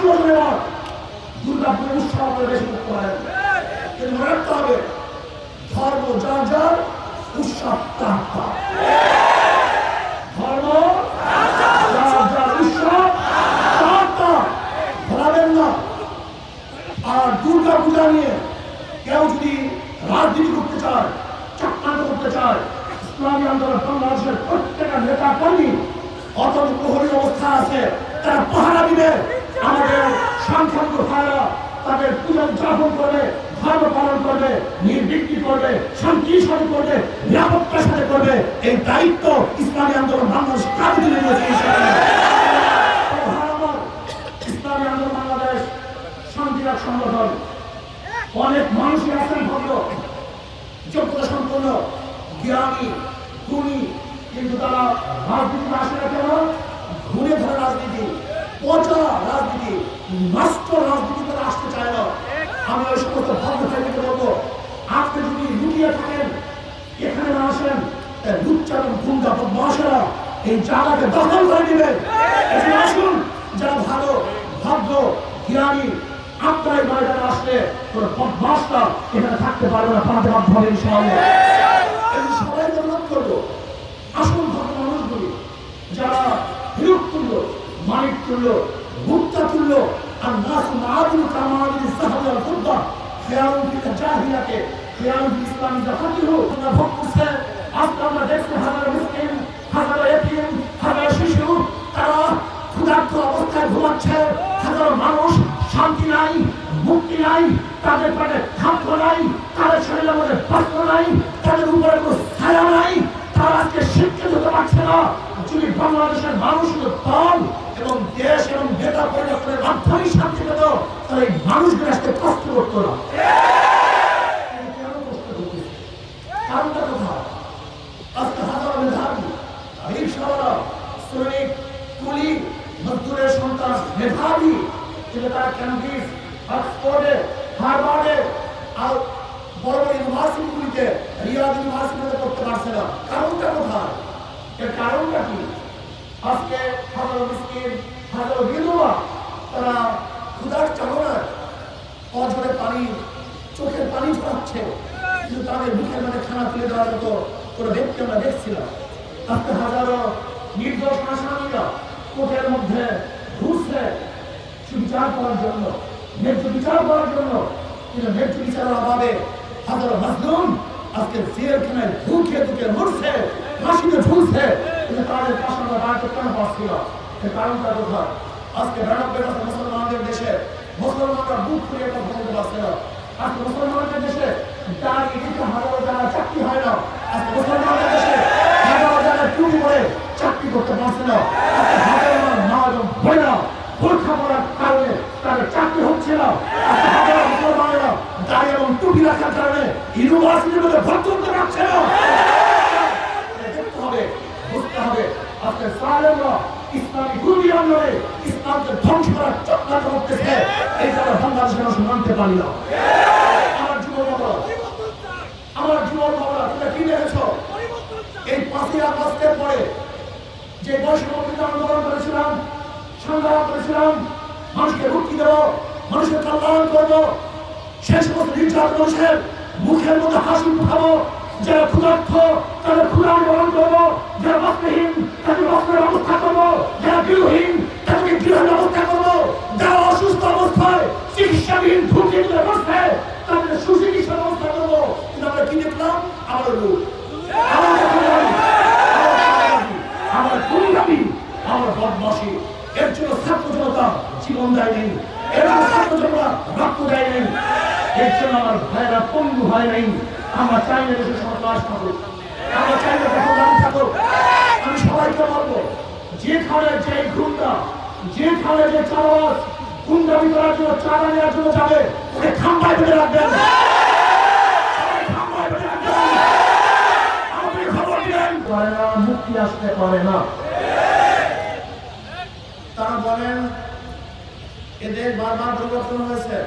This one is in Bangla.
বছর এবার দুর্গাপুর উৎসব করে বেশি করতে পারেন, কিন্তু মনে রাখতে হবে ধর্ম যার যার, উৎসব তার তার। ধর্ম যার যার, উৎসব তার তার, ভোলাবেন না। আর দুর্গা পূজা নিয়ে কেউ যদি রাজনীতি করতে চায়, চক্রান্ত করতে চায়, ইসলামী আন্দোলন বাংলাদেশের প্রত্যেকটা নেতা কর্মী অতন্ত প্রহরী অবস্থা আছে, তারা পাহারা দিবে। আমাদের সংখ্যালঘু ভাইরা তাদের পূজা উদযাপন করবে, ধর্ম পালন করবে, নির্বিঘ্ন করবে, শান্তির সাথে করবে, নিরাপত্তার সাথে করবে। এই দায়িত্ব ইসলামী আন্দোলন বাংলাদেশ কাঁধে তুলে নিয়েছে। ইসলামী আন্দোলন বাংলাদেশ শান্তির সংগঠন, অনেক মানুষই আছেন ভদ্র, যোগ্যতা সম্পন্ন, জ্ঞানী, গুণী, কিন্তু তারা রাজনীতি আসে না কেন? ঘুরে ধরে রাজনীতি, পচা রাজনীতি, নষ্ট রাজনীতি তারা আসতে চায় না। আমি ওই সমস্ত ভদ্র ভাইকে বলবো, আপনি যদি লুকিয়ে থাকেন, এখানে না আসেন, লুচ্চারণ গুন্ডা বদমাশেরা এই জায়গাকে দখল করে দিবে। এখানে আসুন যারা ভালো, ভদ্র, জ্ঞানী। আপনার এই ময়দানে আসলে কোনো বদমাশটা এখানে থাকতে পারবে না, পালাতে বাধ্য হবে ইনশাআল্লাহ। সবাইকে অনুরোধ করবো, আসুন ভদ্র মানুষগুলি যারা হিরুক তুল্য, মানিক তুল্য, মুক্তা তুল্য, আর নাস মাআদুল কামালিল সাহাবা ওয়াল ফুদ্দা, খেয়ালুন ফিল জাহিলিয়াতে, খেয়ালুন ফিল ইসলামি জাফাতিহু। আমরা ভোগ করছে, আজকে আমরা দেখছি হাজারো মিসকিন, হাজারো এতিম, হাজারো শিশু তারা ক্ষুধার্ত অবস্থায় ঘুমাচ্ছে। হাজারো মানুষ শান্তি নাই, মুক্তি নাই, তাদের পেটে খাদ্য নাই, তাদের শরীরের মধ্যে বস্ত্র নাই, তাদের উপরে কোনো ছায়া নাই, তারা আজকে শিক্ষিত হতে পারছে না। যদি বাংলাদেশের মানুষগুলো দল এবং দেশ এবং নেতা পরিবর্তনের মাধ্যমেই শান্তি পেত, তাহলে এই মানুষগুলো আজকে কষ্ট করতো না। কেন কষ্ট করতেছে? কারণটা কোথায়? আজকে হাজারো মেধাবী, রিকশাওয়ালা, শ্রমিক, কুলি, মজদুরের সন্তান মেধাবী, কিন্তু তারা ক্যাম্ব্রিজ, অক্সফোর্ডে, হার্ভার্ডে আর বড় বড় ইউনিভার্সিটিগুলিতে, রিয়াদ ইউনিভার্সিটিতে করতে পারছে না। কারণটা কোথায়? এর কারণটা কি? আজকে হাজারো মিসকিন, হাজারো বিধবা তারা ক্ষুধার চালনায় অঝরে পানি, চোখের পানি ঝরাচ্ছে, কিন্তু তাদের মুখের মধ্যে খানা তুলে দেওয়ার মতো কোনো ব্যক্তি আমরা দেখছিলাম। আজকে হাজারো নির্দোষ আসামিরা কোর্টের মধ্যে ঘুরছে সুবিচার করার জন্য, ন্যায্য বিচার করার জন্য, কিন্তু ন্যায্য বিচারের অভাবে হাজারো মাজলুম আজকে জেলখানায় ঢুকে ঢুকে মরছে, ফাঁসিতে ঝুলছে, কিন্তু তাদের পাশে আমরা দাঁড়াতে কেন পারছিল? এর কারণটা কোথায়? আজকে 92% মুসলমানদের দেশে মুসলমানরা বুক ফুলিয়ে কথা বলতে পারছে না। আজকে মুসলমানদের দেশে দাঁড়িয়ে দিতে হাজারো যারা চাকরি হয় না। আজকে মুসলমানদের দেশে হাজারো যারা টুপি পরে চাকরি করতে পারছে না। আজকে হাজারো মা এবং বোনেরা বোরখা পরার কারণে তাদের চাকরি হচ্ছে না। আজকে হাজারো মুসলমানেরা দাড়ি এবং টুপি রাখার কারণে ইউনিভার্সিটির মধ্যে ভর্তি করতে পারছে না। দেখতে হবে, বুঝতে হবে, আজকে সালেমরা ইসলামী গুরুদি আন্দোলনে ইসলামকে ধ্বংস করার চক্রান্ত করতেছে। এই যারা বাংলাদেশের মানুষ মানতে পারি না। আমার যুবক বাবারা, তোমরা কি দেখেছ? এই 5ই আগস্টের পরে যে বৈষম্য আন্দোলন করেছিলাম, সংগ্রাম করেছিলাম, মানুষকে মুক্তি দেব, মানুষের কল্যাণ করব, সেই সমস্ত নির্যাতিত মানুষের মুখের মধ্যে হাসি ফুটাবো। যারা ক্ষুধার্ত তাদের ক্ষুধা নিবারণ করবো, যারা বস্ত্রহীন তাদের বস্ত্রের ব্যবস্থা করবো, যারা গৃহহীন তাদেরকে গৃহের ব্যবস্থা করবো, যারা অসুস্থ অবস্থায় চিকিৎসাবিহীন ঝুঁকি অবস্থায় তাদের সুচিকিৎসার ব্যবস্থা করবো। কিন্তু আমরা কি দেখলাম? আমার লোক, আমার গুন্ডামি, আমার বদমাশি। এর জন্য ছাত্র জনতা জীবন দেয় নেই, এর জন্য ছাত্র জনতা রক্ত দেয় নেই, এর জন্য আমার ভাইয়েরা পঙ্গু হয় নাই। আমরা চাই না দেশের সন্ত্রাস থাকুক, আমরা চাই না প্রধান থাকুক। আমি সবাইকে বলবো, যেখানে যে গুন্ডা, যেখানে যে চালাবাজ গুন্ডামি করার জন্য, চাঁদা নেওয়ার জন্য যাবে, ওকে খাম্বায় বেঁধে রাখবেন। আপনি খবর দিলেন মুক্তি আসতে পারে না। তারা বলেন এদের বারবার পরিবর্তন হয়েছে।